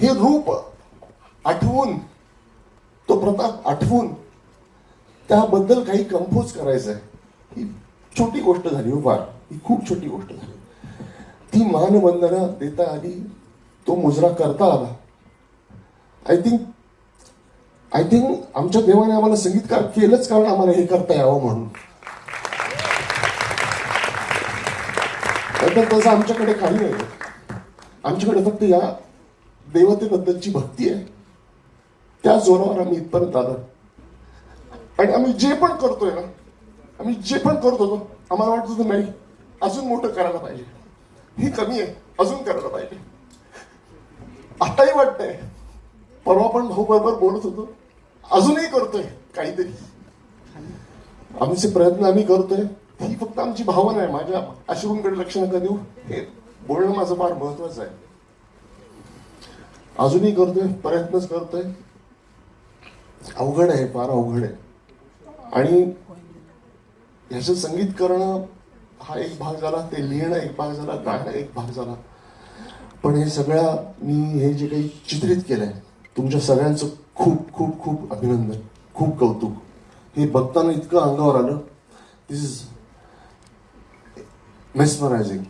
हे रूप आठवून, तो प्रताप आठवून त्याबद्दल काही कंपोज करायचं आहे. ही छोटी गोष्ट झाली हो फार, ही खूप छोटी गोष्ट झाली. ती मानवंदना देता आली, तो मुजरा करता आला. आय थिंक आमच्या देवाने आम्हाला संगीतकार केलंच कारण आम्हाला हे करता यावं म्हणून. तर तसं आमच्याकडे काही नाही. आमच्याकडे फक्त या देवतेबद्दलची भक्ती आहे. त्या जोरावर आम्ही इथपर्यंत आलो. आणि आम्ही जे पण करतोय ना, आम्ही जे पण करत होतो, आम्हाला वाटत होतं नाही अजून मोठं करायला पाहिजे, ही कमी आहे, अजून करायला पाहिजे. आताही वाटतंय, परवा पण भाऊ बरोबर बोलत होतो, अजूनही करतोय काहीतरी. आमचे प्रयत्न आम्ही करतोय, ही फक्त आमची भावना आहे. माझ्या अश्रूंकडे लक्ष नका देऊ, हे बोलणं माझं फार महत्वाचं आहे. अजूनही करतोय, प्रयत्नच करतोय. अवघड आहे, फार अवघड आहे. आणि ह्याचं संगीत करणं हा एक भाग झाला, ते लिहिणं एक भाग झाला, गाणं एक भाग झाला. पण हे सगळ्या मी हे जे काही चित्रित केलंय, तुमच्या सगळ्यांचं खूप खूप खूप अभिनंदन, खूप कौतुक. हे बघताना इतकं अंगावर आलं, दिस इज मेस्मरायझिंग.